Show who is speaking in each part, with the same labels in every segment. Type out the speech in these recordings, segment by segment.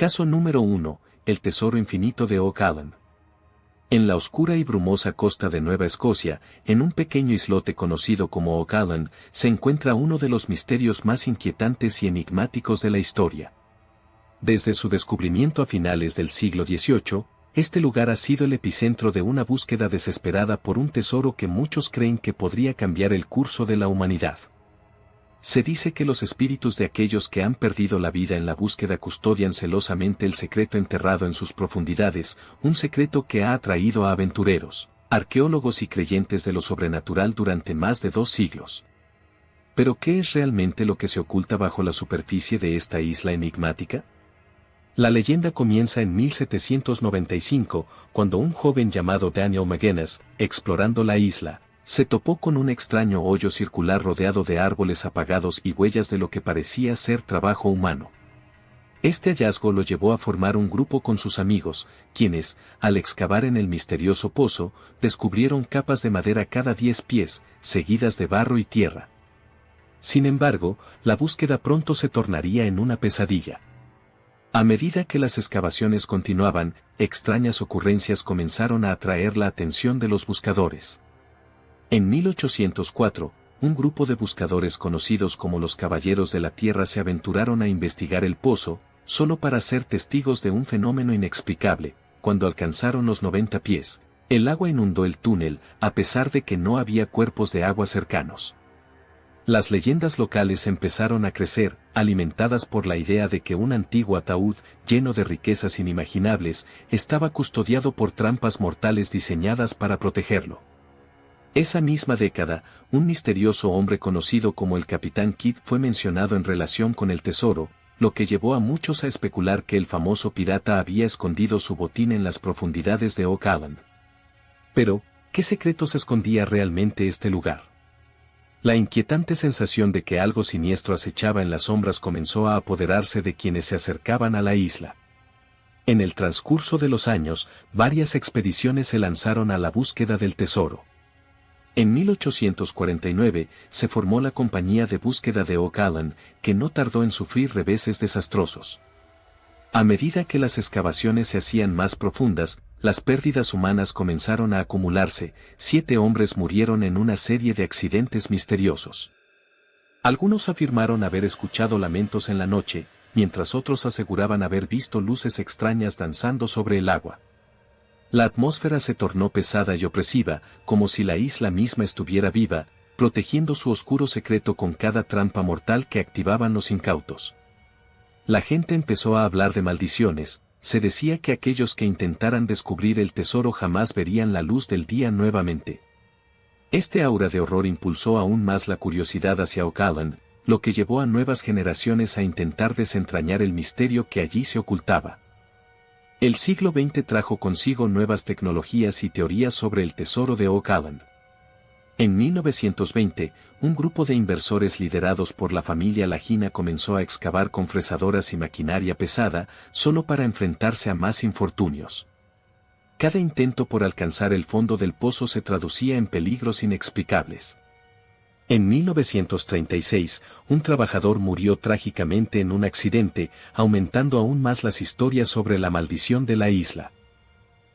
Speaker 1: Caso número 1, el tesoro infinito de Oak Island. En la oscura y brumosa costa de Nueva Escocia, en un pequeño islote conocido como Oak Island, se encuentra uno de los misterios más inquietantes y enigmáticos de la historia. Desde su descubrimiento a finales del siglo XVIII, este lugar ha sido el epicentro de una búsqueda desesperada por un tesoro que muchos creen que podría cambiar el curso de la humanidad. Se dice que los espíritus de aquellos que han perdido la vida en la búsqueda custodian celosamente el secreto enterrado en sus profundidades, un secreto que ha atraído a aventureros, arqueólogos y creyentes de lo sobrenatural durante más de 2 siglos. ¿Pero qué es realmente lo que se oculta bajo la superficie de esta isla enigmática? La leyenda comienza en 1795, cuando un joven llamado Daniel McGuinness, explorando la isla, se topó con un extraño hoyo circular rodeado de árboles apagados y huellas de lo que parecía ser trabajo humano. Este hallazgo lo llevó a formar un grupo con sus amigos, quienes, al excavar en el misterioso pozo, descubrieron capas de madera cada 10 pies, seguidas de barro y tierra. Sin embargo, la búsqueda pronto se tornaría en una pesadilla. A medida que las excavaciones continuaban, extrañas ocurrencias comenzaron a atraer la atención de los buscadores. En 1804, un grupo de buscadores conocidos como los Caballeros de la Tierra se aventuraron a investigar el pozo, solo para ser testigos de un fenómeno inexplicable. Cuando alcanzaron los 90 pies, el agua inundó el túnel, a pesar de que no había cuerpos de agua cercanos. Las leyendas locales empezaron a crecer, alimentadas por la idea de que un antiguo ataúd, lleno de riquezas inimaginables, estaba custodiado por trampas mortales diseñadas para protegerlo. Esa misma década, un misterioso hombre conocido como el Capitán Kidd fue mencionado en relación con el tesoro, lo que llevó a muchos a especular que el famoso pirata había escondido su botín en las profundidades de Oak Island. Pero, ¿qué secretos escondía realmente este lugar? La inquietante sensación de que algo siniestro acechaba en las sombras comenzó a apoderarse de quienes se acercaban a la isla. En el transcurso de los años, varias expediciones se lanzaron a la búsqueda del tesoro. En 1849 se formó la Compañía de Búsqueda de Oak Island, que no tardó en sufrir reveses desastrosos. A medida que las excavaciones se hacían más profundas, las pérdidas humanas comenzaron a acumularse. 7 hombres murieron en una serie de accidentes misteriosos. Algunos afirmaron haber escuchado lamentos en la noche, mientras otros aseguraban haber visto luces extrañas danzando sobre el agua. La atmósfera se tornó pesada y opresiva, como si la isla misma estuviera viva, protegiendo su oscuro secreto con cada trampa mortal que activaban los incautos. La gente empezó a hablar de maldiciones. Se decía que aquellos que intentaran descubrir el tesoro jamás verían la luz del día nuevamente. Este aura de horror impulsó aún más la curiosidad hacia Oak Island, lo que llevó a nuevas generaciones a intentar desentrañar el misterio que allí se ocultaba. El siglo XX trajo consigo nuevas tecnologías y teorías sobre el tesoro de Oak Island. En 1920, un grupo de inversores liderados por la familia Lagina comenzó a excavar con fresadoras y maquinaria pesada, solo para enfrentarse a más infortunios. Cada intento por alcanzar el fondo del pozo se traducía en peligros inexplicables. En 1936, un trabajador murió trágicamente en un accidente, aumentando aún más las historias sobre la maldición de la isla.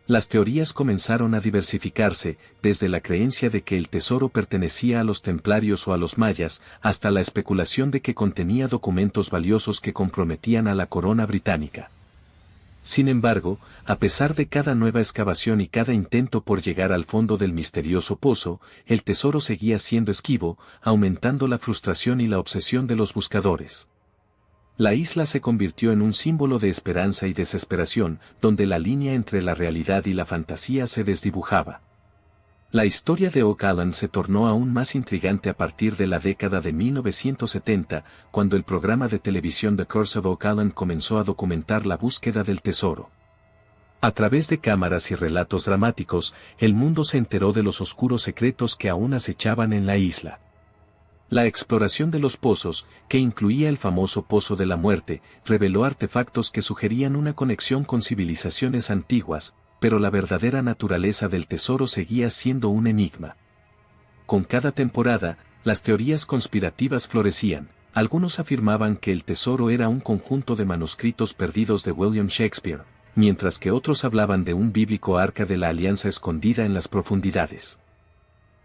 Speaker 1: Las teorías comenzaron a diversificarse, desde la creencia de que el tesoro pertenecía a los templarios o a los mayas, hasta la especulación de que contenía documentos valiosos que comprometían a la corona británica. Sin embargo, a pesar de cada nueva excavación y cada intento por llegar al fondo del misterioso pozo, el tesoro seguía siendo esquivo, aumentando la frustración y la obsesión de los buscadores. La isla se convirtió en un símbolo de esperanza y desesperación, donde la línea entre la realidad y la fantasía se desdibujaba. La historia de Oak Island se tornó aún más intrigante a partir de la década de 1970, cuando el programa de televisión The Curse of Oak Island comenzó a documentar la búsqueda del tesoro. A través de cámaras y relatos dramáticos, el mundo se enteró de los oscuros secretos que aún acechaban en la isla. La exploración de los pozos, que incluía el famoso Pozo de la Muerte, reveló artefactos que sugerían una conexión con civilizaciones antiguas, pero la verdadera naturaleza del tesoro seguía siendo un enigma. Con cada temporada, las teorías conspirativas florecían, Algunos afirmaban que el tesoro era un conjunto de manuscritos perdidos de William Shakespeare, mientras que otros hablaban de un bíblico arca de la alianza escondida en las profundidades.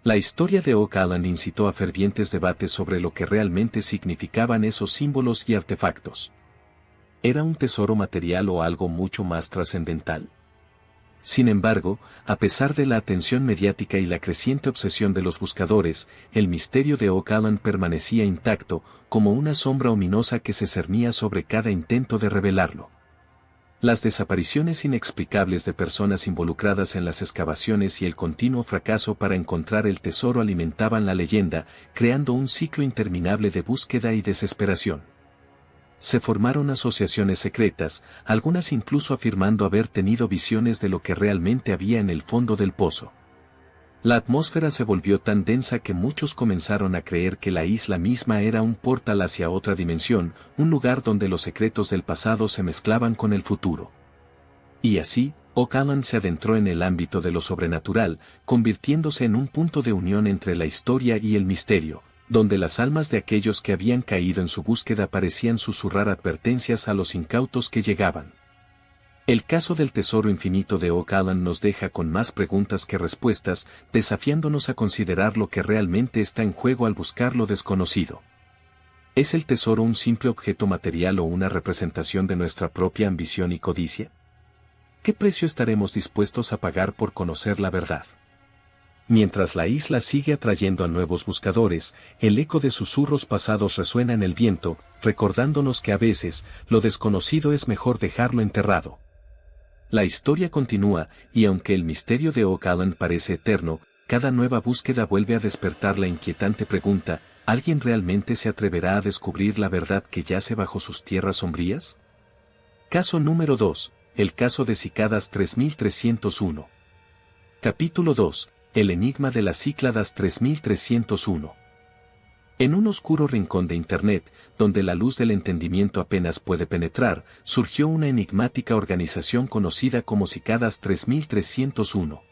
Speaker 1: La historia de Oak Island incitó a fervientes debates sobre lo que realmente significaban esos símbolos y artefactos. ¿Era un tesoro material o algo mucho más trascendental? Sin embargo, a pesar de la atención mediática y la creciente obsesión de los buscadores, el misterio de Oak Island permanecía intacto, como una sombra ominosa que se cernía sobre cada intento de revelarlo. Las desapariciones inexplicables de personas involucradas en las excavaciones y el continuo fracaso para encontrar el tesoro alimentaban la leyenda, creando un ciclo interminable de búsqueda y desesperación. Se formaron asociaciones secretas, algunas incluso afirmando haber tenido visiones de lo que realmente había en el fondo del pozo. La atmósfera se volvió tan densa que muchos comenzaron a creer que la isla misma era un portal hacia otra dimensión, un lugar donde los secretos del pasado se mezclaban con el futuro. Y así, Oak Island se adentró en el ámbito de lo sobrenatural, convirtiéndose en un punto de unión entre la historia y el misterio, donde las almas de aquellos que habían caído en su búsqueda parecían susurrar advertencias a los incautos que llegaban. El caso del tesoro infinito de Oak Island nos deja con más preguntas que respuestas, desafiándonos a considerar lo que realmente está en juego al buscar lo desconocido. ¿Es el tesoro un simple objeto material o una representación de nuestra propia ambición y codicia? ¿Qué precio estaremos dispuestos a pagar por conocer la verdad? Mientras la isla sigue atrayendo a nuevos buscadores, el eco de susurros pasados resuena en el viento, recordándonos que a veces, lo desconocido es mejor dejarlo enterrado. La historia continúa, y aunque el misterio de Oak Island parece eterno, cada nueva búsqueda vuelve a despertar la inquietante pregunta: ¿alguien realmente se atreverá a descubrir la verdad que yace bajo sus tierras sombrías? Caso número 2. El caso de Cícadas 3301. Capítulo 2. El enigma de las Cícladas 3301. En un oscuro rincón de Internet, donde la luz del entendimiento apenas puede penetrar, surgió una enigmática organización conocida como Cícadas 3301.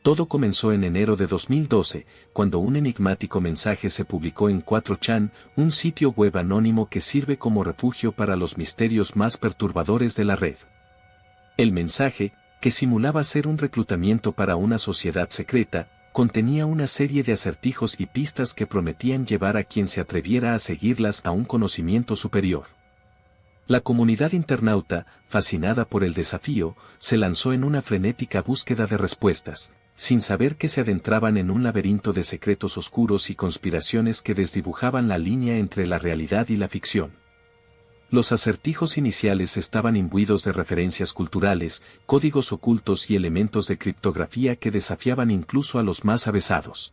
Speaker 1: Todo comenzó en enero de 2012, cuando un enigmático mensaje se publicó en 4chan, un sitio web anónimo que sirve como refugio para los misterios más perturbadores de la red. El mensaje, que simulaba ser un reclutamiento para una sociedad secreta, contenía una serie de acertijos y pistas que prometían llevar a quien se atreviera a seguirlas a un conocimiento superior. La comunidad internauta, fascinada por el desafío, se lanzó en una frenética búsqueda de respuestas, sin saber que se adentraban en un laberinto de secretos oscuros y conspiraciones que desdibujaban la línea entre la realidad y la ficción. Los acertijos iniciales estaban imbuidos de referencias culturales, códigos ocultos y elementos de criptografía que desafiaban incluso a los más avesados.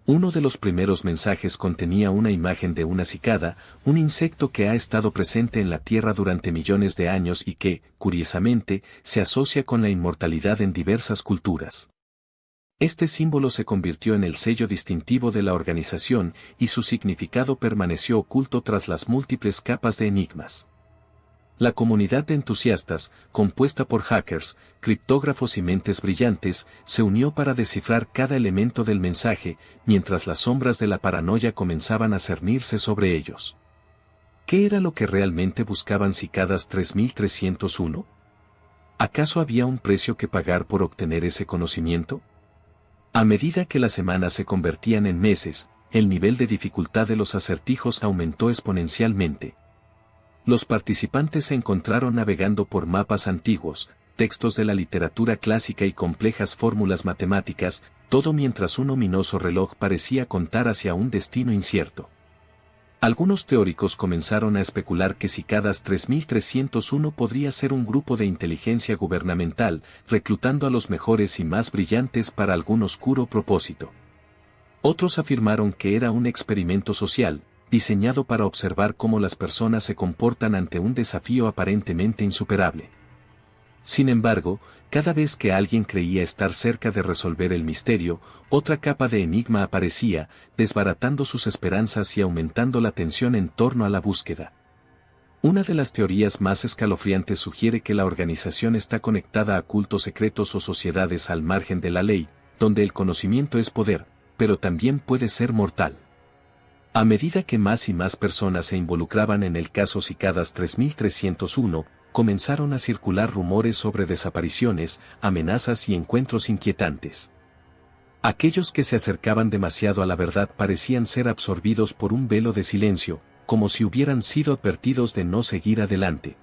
Speaker 1: Uno de los primeros mensajes contenía una imagen de una cicada, un insecto que ha estado presente en la Tierra durante millones de años y que, curiosamente, se asocia con la inmortalidad en diversas culturas. Este símbolo se convirtió en el sello distintivo de la organización y su significado permaneció oculto tras las múltiples capas de enigmas. La comunidad de entusiastas, compuesta por hackers, criptógrafos y mentes brillantes, se unió para descifrar cada elemento del mensaje, mientras las sombras de la paranoia comenzaban a cernirse sobre ellos. ¿Qué era lo que realmente buscaban Cícadas 3301? ¿Acaso había un precio que pagar por obtener ese conocimiento? A medida que las semanas se convertían en meses, el nivel de dificultad de los acertijos aumentó exponencialmente. Los participantes se encontraron navegando por mapas antiguos, textos de la literatura clásica y complejas fórmulas matemáticas, todo mientras un ominoso reloj parecía contar hacia un destino incierto. Algunos teóricos comenzaron a especular que Cícadas 3301 podría ser un grupo de inteligencia gubernamental, reclutando a los mejores y más brillantes para algún oscuro propósito. Otros afirmaron que era un experimento social, diseñado para observar cómo las personas se comportan ante un desafío aparentemente insuperable. Sin embargo, cada vez que alguien creía estar cerca de resolver el misterio, otra capa de enigma aparecía, desbaratando sus esperanzas y aumentando la tensión en torno a la búsqueda. Una de las teorías más escalofriantes sugiere que la organización está conectada a cultos secretos o sociedades al margen de la ley, donde el conocimiento es poder, pero también puede ser mortal. A medida que más y más personas se involucraban en el caso Cicadas 3301, comenzaron a circular rumores sobre desapariciones, amenazas y encuentros inquietantes. Aquellos que se acercaban demasiado a la verdad parecían ser absorbidos por un velo de silencio, como si hubieran sido advertidos de no seguir adelante.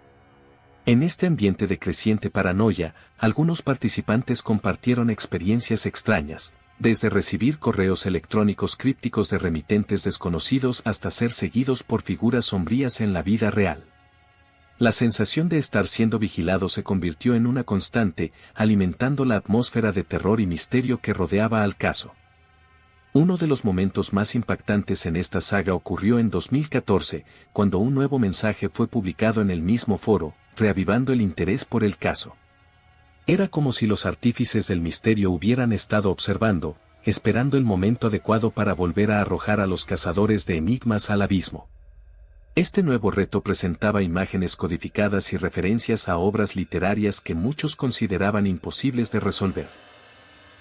Speaker 1: En este ambiente de creciente paranoia, algunos participantes compartieron experiencias extrañas, desde recibir correos electrónicos crípticos de remitentes desconocidos hasta ser seguidos por figuras sombrías en la vida real. La sensación de estar siendo vigilado se convirtió en una constante, alimentando la atmósfera de terror y misterio que rodeaba al caso. Uno de los momentos más impactantes en esta saga ocurrió en 2014, cuando un nuevo mensaje fue publicado en el mismo foro, reavivando el interés por el caso. Era como si los artífices del misterio hubieran estado observando, esperando el momento adecuado para volver a arrojar a los cazadores de enigmas al abismo. Este nuevo reto presentaba imágenes codificadas y referencias a obras literarias que muchos consideraban imposibles de resolver.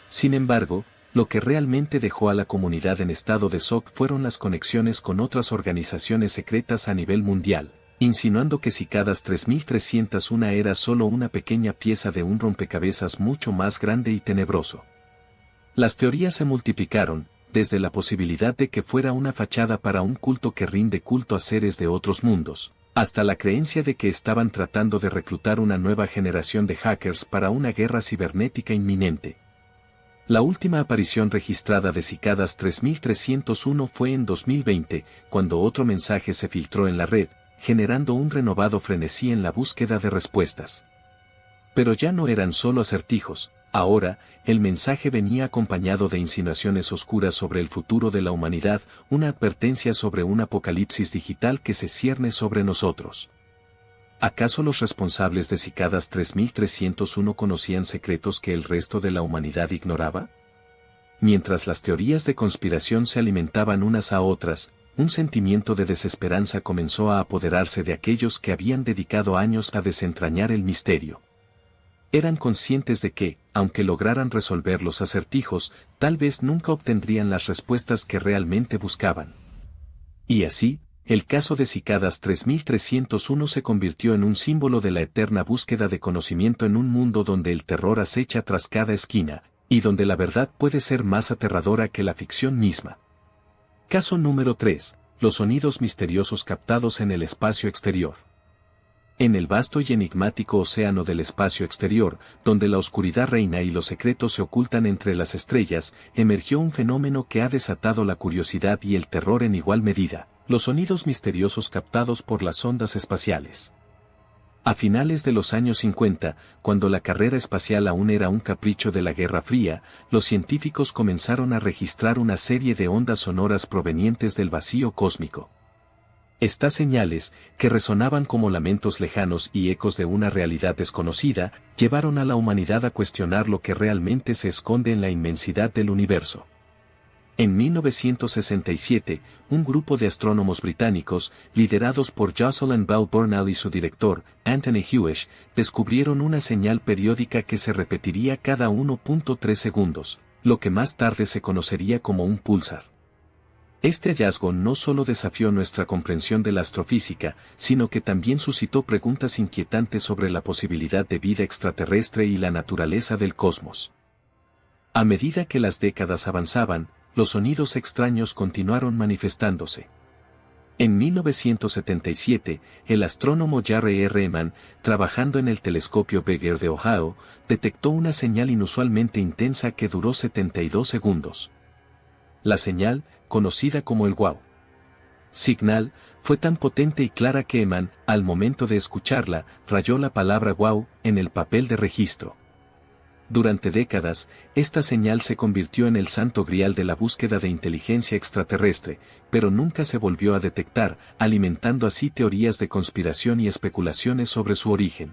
Speaker 1: Sin embargo, lo que realmente dejó a la comunidad en estado de shock fueron las conexiones con otras organizaciones secretas a nivel mundial, insinuando que Cicadas 3301 era solo una pequeña pieza de un rompecabezas mucho más grande y tenebroso. Las teorías se multiplicaron, desde la posibilidad de que fuera una fachada para un culto que rinde culto a seres de otros mundos, hasta la creencia de que estaban tratando de reclutar una nueva generación de hackers para una guerra cibernética inminente. La última aparición registrada de Cicadas 3301 fue en 2020, cuando otro mensaje se filtró en la red, generando un renovado frenesí en la búsqueda de respuestas. Pero ya no eran solo acertijos. Ahora, el mensaje venía acompañado de insinuaciones oscuras sobre el futuro de la humanidad, una advertencia sobre un apocalipsis digital que se cierne sobre nosotros. ¿Acaso los responsables de Cicadas 3301 conocían secretos que el resto de la humanidad ignoraba? Mientras las teorías de conspiración se alimentaban unas a otras, un sentimiento de desesperanza comenzó a apoderarse de aquellos que habían dedicado años a desentrañar el misterio. Eran conscientes de que, aunque lograran resolver los acertijos, tal vez nunca obtendrían las respuestas que realmente buscaban. Y así, el caso de Cicadas 3301 se convirtió en un símbolo de la eterna búsqueda de conocimiento en un mundo donde el terror acecha tras cada esquina, y donde la verdad puede ser más aterradora que la ficción misma. Caso número 3. Los sonidos misteriosos captados en el espacio exterior. En el vasto y enigmático océano del espacio exterior, donde la oscuridad reina y los secretos se ocultan entre las estrellas, emergió un fenómeno que ha desatado la curiosidad y el terror en igual medida: los sonidos misteriosos captados por las ondas espaciales. A finales de los años 50, cuando la carrera espacial aún era un capricho de la Guerra Fría, los científicos comenzaron a registrar una serie de ondas sonoras provenientes del vacío cósmico. Estas señales, que resonaban como lamentos lejanos y ecos de una realidad desconocida, llevaron a la humanidad a cuestionar lo que realmente se esconde en la inmensidad del universo. En 1967, un grupo de astrónomos británicos, liderados por Jocelyn Bell Burnell y su director, Anthony Hewish, descubrieron una señal periódica que se repetiría cada 1.3 segundos, lo que más tarde se conocería como un púlsar. Este hallazgo no solo desafió nuestra comprensión de la astrofísica, sino que también suscitó preguntas inquietantes sobre la posibilidad de vida extraterrestre y la naturaleza del cosmos. A medida que las décadas avanzaban, los sonidos extraños continuaron manifestándose. En 1977, el astrónomo Jerry R. Mann, trabajando en el telescopio Beagle de Ohio, detectó una señal inusualmente intensa que duró 72 segundos. La señal, conocida como el wow signal, fue tan potente y clara que Mann, al momento de escucharla, rayó la palabra wow en el papel de registro. Durante décadas, esta señal se convirtió en el santo grial de la búsqueda de inteligencia extraterrestre, pero nunca se volvió a detectar, alimentando así teorías de conspiración y especulaciones sobre su origen.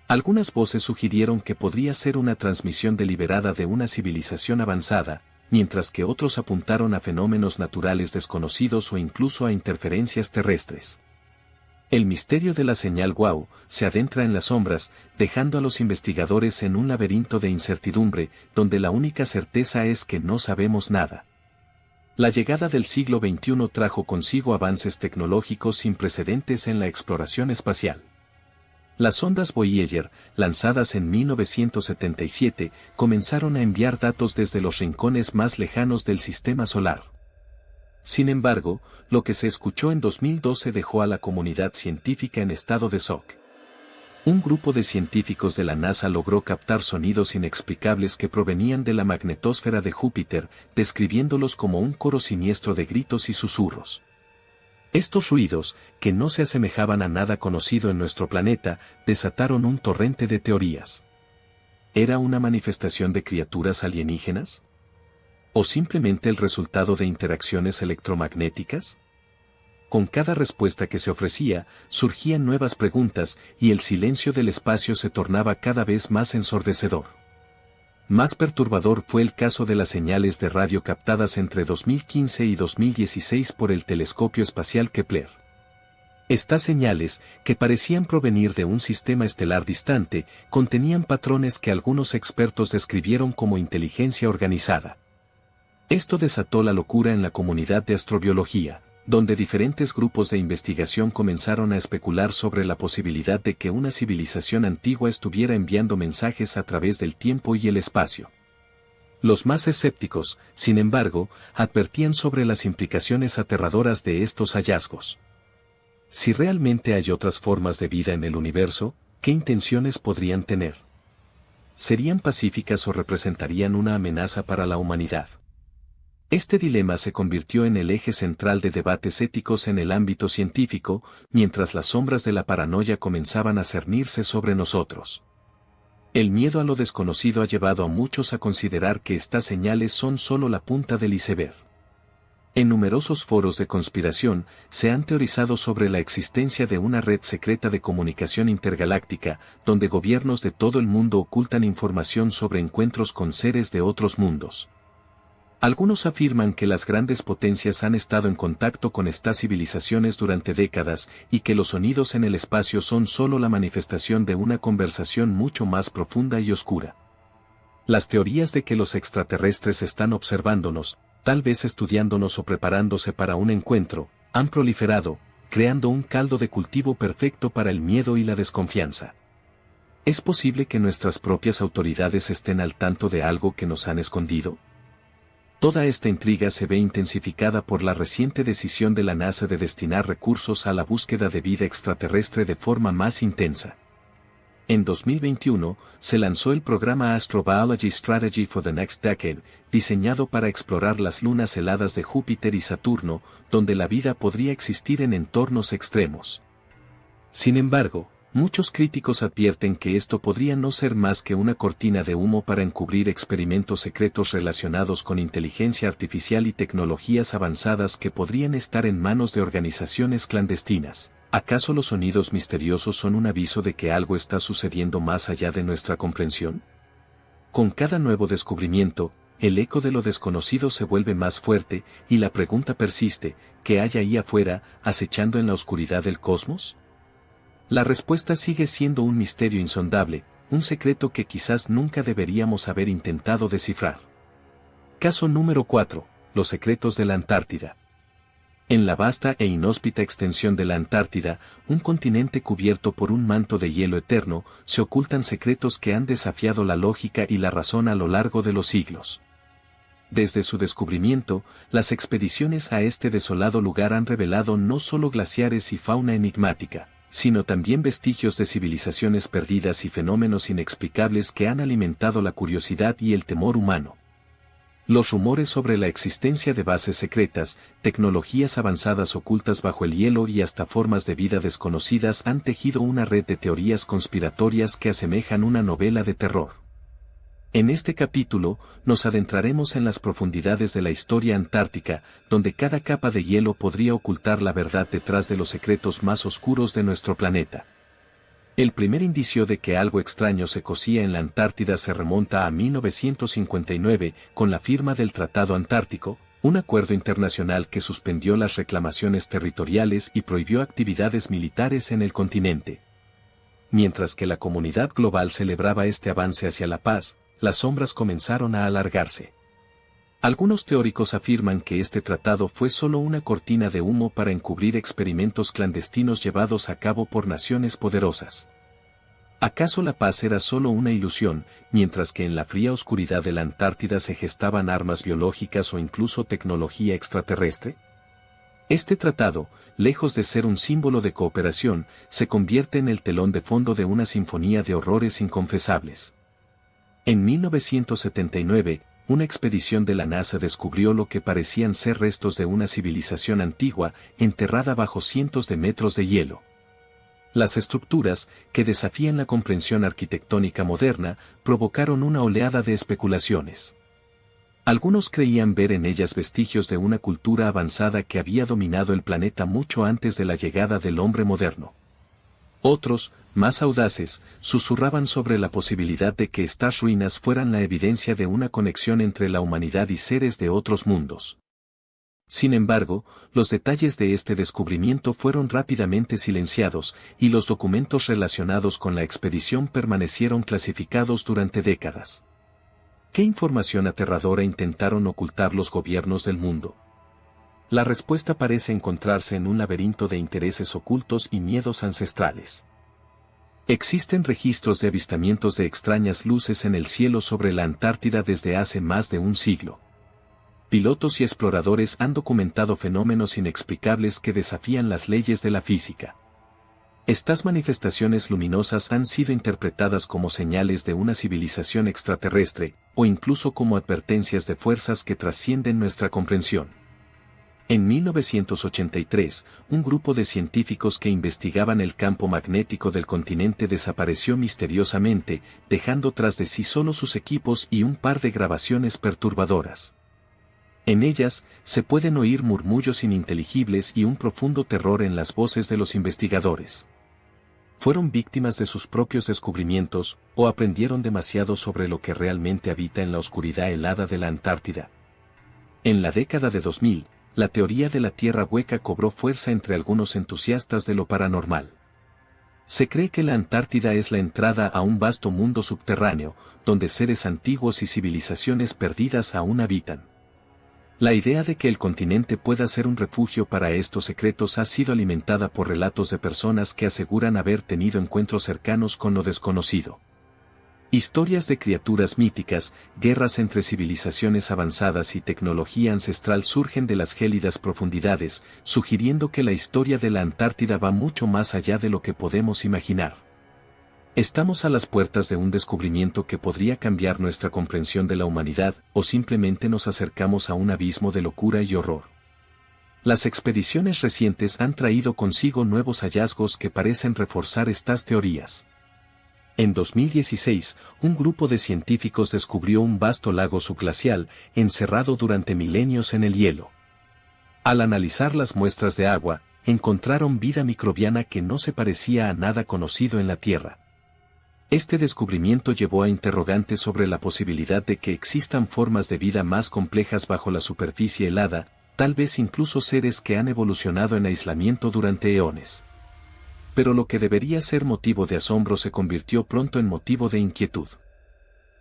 Speaker 1: Algunas voces sugirieron que podría ser una transmisión deliberada de una civilización avanzada, mientras que otros apuntaron a fenómenos naturales desconocidos o incluso a interferencias terrestres. El misterio de la señal wow se adentra en las sombras, dejando a los investigadores en un laberinto de incertidumbre, donde la única certeza es que no sabemos nada. La llegada del siglo XXI trajo consigo avances tecnológicos sin precedentes en la exploración espacial. Las sondas Voyager, lanzadas en 1977, comenzaron a enviar datos desde los rincones más lejanos del sistema solar. Sin embargo, lo que se escuchó en 2012 dejó a la comunidad científica en estado de shock. Un grupo de científicos de la NASA logró captar sonidos inexplicables que provenían de la magnetosfera de Júpiter, describiéndolos como un coro siniestro de gritos y susurros. Estos ruidos, que no se asemejaban a nada conocido en nuestro planeta, desataron un torrente de teorías. ¿Era una manifestación de criaturas alienígenas? ¿O simplemente el resultado de interacciones electromagnéticas? Con cada respuesta que se ofrecía, surgían nuevas preguntas y el silencio del espacio se tornaba cada vez más ensordecedor. Más perturbador fue el caso de las señales de radio captadas entre 2015 y 2016 por el telescopio espacial Kepler. Estas señales, que parecían provenir de un sistema estelar distante, contenían patrones que algunos expertos describieron como inteligencia organizada. Esto desató la locura en la comunidad de astrobiología, donde diferentes grupos de investigación comenzaron a especular sobre la posibilidad de que una civilización antigua estuviera enviando mensajes a través del tiempo y el espacio. Los más escépticos, sin embargo, advertían sobre las implicaciones aterradoras de estos hallazgos. Si realmente hay otras formas de vida en el universo, ¿qué intenciones podrían tener? ¿Serían pacíficas o representarían una amenaza para la humanidad? Este dilema se convirtió en el eje central de debates éticos en el ámbito científico, mientras las sombras de la paranoia comenzaban a cernirse sobre nosotros. El miedo a lo desconocido ha llevado a muchos a considerar que estas señales son solo la punta del iceberg. En numerosos foros de conspiración, se han teorizado sobre la existencia de una red secreta de comunicación intergaláctica, donde gobiernos de todo el mundo ocultan información sobre encuentros con seres de otros mundos. Algunos afirman que las grandes potencias han estado en contacto con estas civilizaciones durante décadas y que los sonidos en el espacio son solo la manifestación de una conversación mucho más profunda y oscura. Las teorías de que los extraterrestres están observándonos, tal vez estudiándonos o preparándose para un encuentro, han proliferado, creando un caldo de cultivo perfecto para el miedo y la desconfianza. ¿Es posible que nuestras propias autoridades estén al tanto de algo que nos han escondido? Toda esta intriga se ve intensificada por la reciente decisión de la NASA de destinar recursos a la búsqueda de vida extraterrestre de forma más intensa. En 2021, se lanzó el programa Astrobiology Strategy for the Next Decade, diseñado para explorar las lunas heladas de Júpiter y Saturno, donde la vida podría existir en entornos extremos. Sin embargo, muchos críticos advierten que esto podría no ser más que una cortina de humo para encubrir experimentos secretos relacionados con inteligencia artificial y tecnologías avanzadas que podrían estar en manos de organizaciones clandestinas. ¿Acaso los sonidos misteriosos son un aviso de que algo está sucediendo más allá de nuestra comprensión? Con cada nuevo descubrimiento, el eco de lo desconocido se vuelve más fuerte y la pregunta persiste: ¿qué hay ahí afuera, acechando en la oscuridad del cosmos? La respuesta sigue siendo un misterio insondable, un secreto que quizás nunca deberíamos haber intentado descifrar. Caso número 4. Los secretos de la Antártida. En la vasta e inhóspita extensión de la Antártida, un continente cubierto por un manto de hielo eterno, se ocultan secretos que han desafiado la lógica y la razón a lo largo de los siglos. Desde su descubrimiento, las expediciones a este desolado lugar han revelado no solo glaciares y fauna enigmática, sino también vestigios de civilizaciones perdidas y fenómenos inexplicables que han alimentado la curiosidad y el temor humano. Los rumores sobre la existencia de bases secretas, tecnologías avanzadas ocultas bajo el hielo y hasta formas de vida desconocidas han tejido una red de teorías conspiratorias que asemejan una novela de terror. En este capítulo, nos adentraremos en las profundidades de la historia antártica, donde cada capa de hielo podría ocultar la verdad detrás de los secretos más oscuros de nuestro planeta. El primer indicio de que algo extraño se cocía en la Antártida se remonta a 1959, con la firma del Tratado Antártico, un acuerdo internacional que suspendió las reclamaciones territoriales y prohibió actividades militares en el continente. Mientras que la comunidad global celebraba este avance hacia la paz, las sombras comenzaron a alargarse. Algunos teóricos afirman que este tratado fue solo una cortina de humo para encubrir experimentos clandestinos llevados a cabo por naciones poderosas. ¿Acaso la paz era solo una ilusión, mientras que en la fría oscuridad de la Antártida se gestaban armas biológicas o incluso tecnología extraterrestre? Este tratado, lejos de ser un símbolo de cooperación, se convierte en el telón de fondo de una sinfonía de horrores inconfesables. En 1979, una expedición de la NASA descubrió lo que parecían ser restos de una civilización antigua, enterrada bajo cientos de metros de hielo. Las estructuras, que desafían la comprensión arquitectónica moderna, provocaron una oleada de especulaciones. Algunos creían ver en ellas vestigios de una cultura avanzada que había dominado el planeta mucho antes de la llegada del hombre moderno. Otros, más audaces, susurraban sobre la posibilidad de que estas ruinas fueran la evidencia de una conexión entre la humanidad y seres de otros mundos. Sin embargo, los detalles de este descubrimiento fueron rápidamente silenciados, y los documentos relacionados con la expedición permanecieron clasificados durante décadas. ¿Qué información aterradora intentaron ocultar los gobiernos del mundo? La respuesta parece encontrarse en un laberinto de intereses ocultos y miedos ancestrales. Existen registros de avistamientos de extrañas luces en el cielo sobre la Antártida desde hace más de un siglo. Pilotos y exploradores han documentado fenómenos inexplicables que desafían las leyes de la física. Estas manifestaciones luminosas han sido interpretadas como señales de una civilización extraterrestre, o incluso como advertencias de fuerzas que trascienden nuestra comprensión. En 1983, un grupo de científicos que investigaban el campo magnético del continente desapareció misteriosamente, dejando tras de sí solo sus equipos y un par de grabaciones perturbadoras. En ellas, se pueden oír murmullos ininteligibles y un profundo terror en las voces de los investigadores. ¿Fueron víctimas de sus propios descubrimientos, o aprendieron demasiado sobre lo que realmente habita en la oscuridad helada de la Antártida? En la década de 2000, la teoría de la Tierra hueca cobró fuerza entre algunos entusiastas de lo paranormal. Se cree que la Antártida es la entrada a un vasto mundo subterráneo, donde seres antiguos y civilizaciones perdidas aún habitan. La idea de que el continente pueda ser un refugio para estos secretos ha sido alimentada por relatos de personas que aseguran haber tenido encuentros cercanos con lo desconocido. Historias de criaturas míticas, guerras entre civilizaciones avanzadas y tecnología ancestral surgen de las gélidas profundidades, sugiriendo que la historia de la Antártida va mucho más allá de lo que podemos imaginar. Estamos a las puertas de un descubrimiento que podría cambiar nuestra comprensión de la humanidad, o simplemente nos acercamos a un abismo de locura y horror. Las expediciones recientes han traído consigo nuevos hallazgos que parecen reforzar estas teorías. En 2016, un grupo de científicos descubrió un vasto lago subglacial, encerrado durante milenios en el hielo. Al analizar las muestras de agua, encontraron vida microbiana que no se parecía a nada conocido en la Tierra. Este descubrimiento llevó a interrogantes sobre la posibilidad de que existan formas de vida más complejas bajo la superficie helada, tal vez incluso seres que han evolucionado en aislamiento durante eones. Pero lo que debería ser motivo de asombro se convirtió pronto en motivo de inquietud.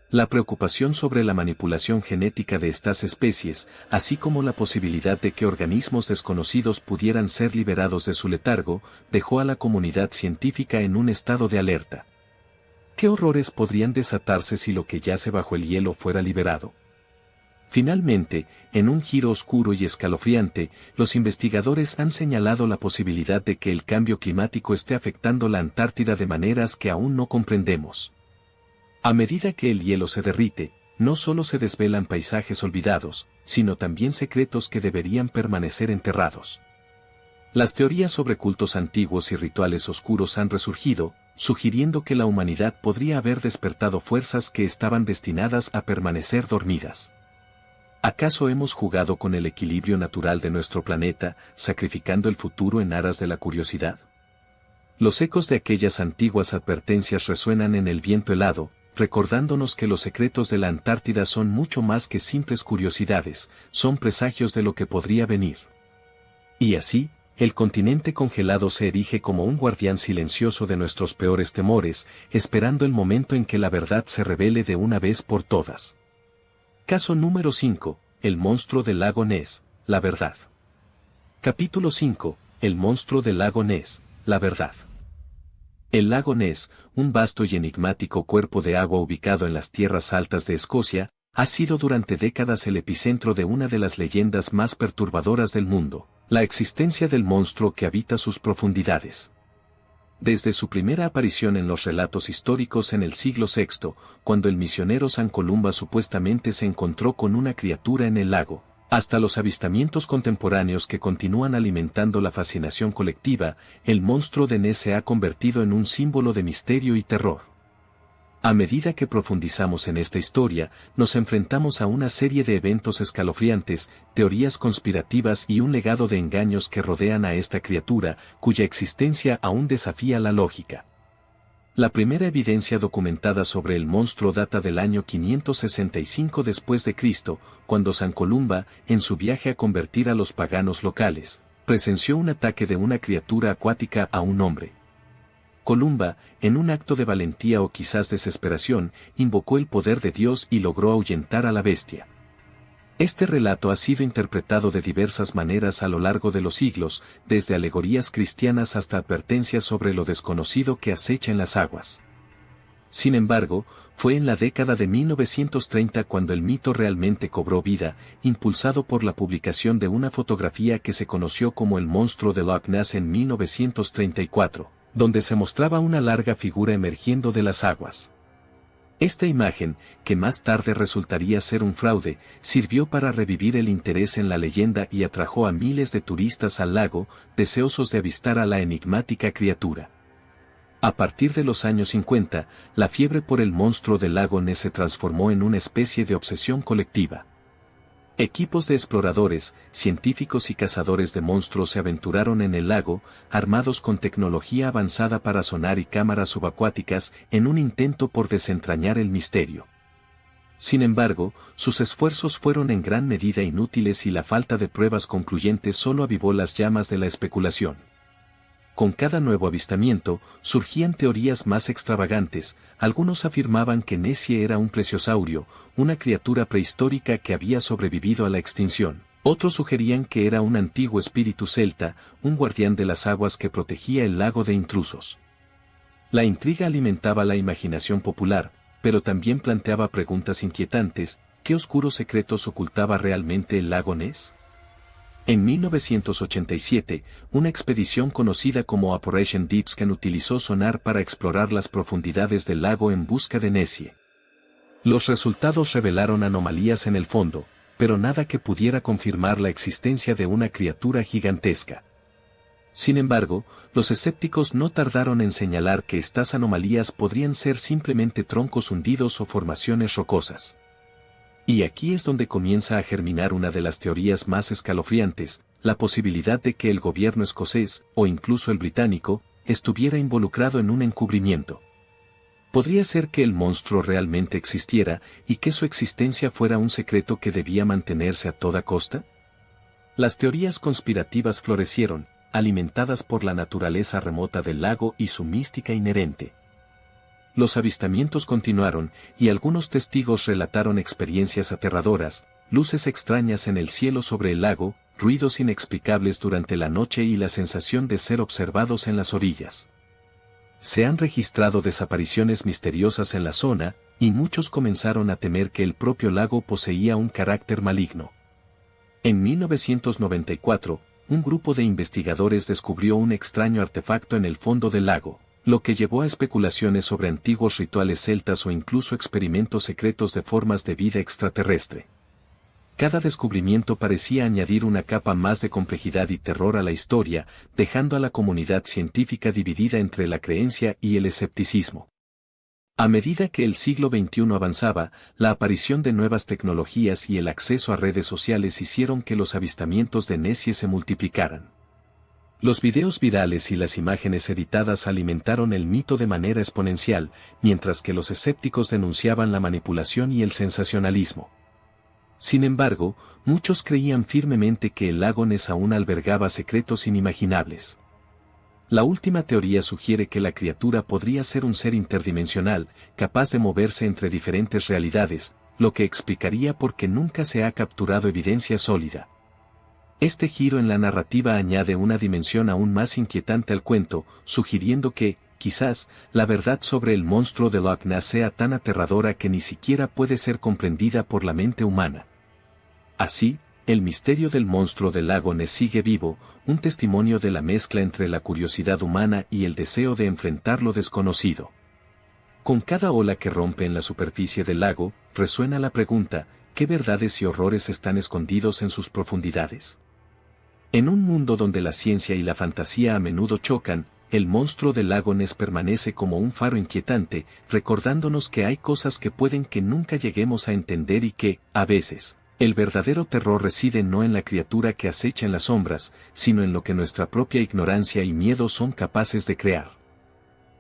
Speaker 1: La preocupación sobre la manipulación genética de estas especies, así como la posibilidad de que organismos desconocidos pudieran ser liberados de su letargo, dejó a la comunidad científica en un estado de alerta. ¿Qué horrores podrían desatarse si lo que yace bajo el hielo fuera liberado? Finalmente, en un giro oscuro y escalofriante, los investigadores han señalado la posibilidad de que el cambio climático esté afectando la Antártida de maneras que aún no comprendemos. A medida que el hielo se derrite, no solo se desvelan paisajes olvidados, sino también secretos que deberían permanecer enterrados. Las teorías sobre cultos antiguos y rituales oscuros han resurgido, sugiriendo que la humanidad podría haber despertado fuerzas que estaban destinadas a permanecer dormidas. ¿Acaso hemos jugado con el equilibrio natural de nuestro planeta, sacrificando el futuro en aras de la curiosidad? Los ecos de aquellas antiguas advertencias resuenan en el viento helado, recordándonos que los secretos de la Antártida son mucho más que simples curiosidades, son presagios de lo que podría venir. Y así, el continente congelado se erige como un guardián silencioso de nuestros peores temores, esperando el momento en que la verdad se revele de una vez por todas. Caso número 5. El monstruo del lago Ness, la verdad. Capítulo 5. El monstruo del lago Ness, la verdad. El lago Ness, un vasto y enigmático cuerpo de agua ubicado en las tierras altas de Escocia, ha sido durante décadas el epicentro de una de las leyendas más perturbadoras del mundo, la existencia del monstruo que habita sus profundidades. Desde su primera aparición en los relatos históricos en el siglo VI, cuando el misionero San Columba supuestamente se encontró con una criatura en el lago, hasta los avistamientos contemporáneos que continúan alimentando la fascinación colectiva, el monstruo de Ness se ha convertido en un símbolo de misterio y terror. A medida que profundizamos en esta historia, nos enfrentamos a una serie de eventos escalofriantes, teorías conspirativas y un legado de engaños que rodean a esta criatura, cuya existencia aún desafía la lógica. La primera evidencia documentada sobre el monstruo data del año 565 después de Cristo, cuando San Columba, en su viaje a convertir a los paganos locales, presenció un ataque de una criatura acuática a un hombre. Columba, en un acto de valentía o quizás desesperación, invocó el poder de Dios y logró ahuyentar a la bestia. Este relato ha sido interpretado de diversas maneras a lo largo de los siglos, desde alegorías cristianas hasta advertencias sobre lo desconocido que acecha en las aguas. Sin embargo, fue en la década de 1930 cuando el mito realmente cobró vida, impulsado por la publicación de una fotografía que se conoció como el monstruo de Loch Ness en 1934. Donde se mostraba una larga figura emergiendo de las aguas. Esta imagen, que más tarde resultaría ser un fraude, sirvió para revivir el interés en la leyenda y atrajo a miles de turistas al lago, deseosos de avistar a la enigmática criatura. A partir de los años 50, la fiebre por el monstruo del lago Ness se transformó en una especie de obsesión colectiva. Equipos de exploradores, científicos y cazadores de monstruos se aventuraron en el lago, armados con tecnología avanzada para sonar y cámaras subacuáticas, en un intento por desentrañar el misterio. Sin embargo, sus esfuerzos fueron en gran medida inútiles y la falta de pruebas concluyentes solo avivó las llamas de la especulación. Con cada nuevo avistamiento, surgían teorías más extravagantes. Algunos afirmaban que Nessie era un plesiosaurio, una criatura prehistórica que había sobrevivido a la extinción. Otros sugerían que era un antiguo espíritu celta, un guardián de las aguas que protegía el lago de intrusos. La intriga alimentaba la imaginación popular, pero también planteaba preguntas inquietantes. ¿Qué oscuros secretos ocultaba realmente el lago Ness? En 1987, una expedición conocida como Operation Deepscan utilizó sonar para explorar las profundidades del lago en busca de Nessie. Los resultados revelaron anomalías en el fondo, pero nada que pudiera confirmar la existencia de una criatura gigantesca. Sin embargo, los escépticos no tardaron en señalar que estas anomalías podrían ser simplemente troncos hundidos o formaciones rocosas. Y aquí es donde comienza a germinar una de las teorías más escalofriantes, la posibilidad de que el gobierno escocés, o incluso el británico, estuviera involucrado en un encubrimiento. Podría ser que el monstruo realmente existiera, y que su existencia fuera un secreto que debía mantenerse a toda costa. Las teorías conspirativas florecieron, alimentadas por la naturaleza remota del lago y su mística inherente. Los avistamientos continuaron, y algunos testigos relataron experiencias aterradoras, luces extrañas en el cielo sobre el lago, ruidos inexplicables durante la noche y la sensación de ser observados en las orillas. Se han registrado desapariciones misteriosas en la zona, y muchos comenzaron a temer que el propio lago poseía un carácter maligno. En 1994, un grupo de investigadores descubrió un extraño artefacto en el fondo del lago, lo que llevó a especulaciones sobre antiguos rituales celtas o incluso experimentos secretos de formas de vida extraterrestre. Cada descubrimiento parecía añadir una capa más de complejidad y terror a la historia, dejando a la comunidad científica dividida entre la creencia y el escepticismo. A medida que el siglo XXI avanzaba, la aparición de nuevas tecnologías y el acceso a redes sociales hicieron que los avistamientos de Nessie se multiplicaran. Los videos virales y las imágenes editadas alimentaron el mito de manera exponencial, mientras que los escépticos denunciaban la manipulación y el sensacionalismo. Sin embargo, muchos creían firmemente que el lago Ness aún albergaba secretos inimaginables. La última teoría sugiere que la criatura podría ser un ser interdimensional, capaz de moverse entre diferentes realidades, lo que explicaría por qué nunca se ha capturado evidencia sólida. Este giro en la narrativa añade una dimensión aún más inquietante al cuento, sugiriendo que, quizás, la verdad sobre el monstruo de Loch Ness sea tan aterradora que ni siquiera puede ser comprendida por la mente humana. Así, el misterio del monstruo del lago Ness sigue vivo, un testimonio de la mezcla entre la curiosidad humana y el deseo de enfrentar lo desconocido. Con cada ola que rompe en la superficie del lago, resuena la pregunta, ¿qué verdades y horrores están escondidos en sus profundidades? En un mundo donde la ciencia y la fantasía a menudo chocan, el monstruo del lago Ness permanece como un faro inquietante, recordándonos que hay cosas que pueden que nunca lleguemos a entender y que, a veces, el verdadero terror reside no en la criatura que acecha en las sombras, sino en lo que nuestra propia ignorancia y miedo son capaces de crear.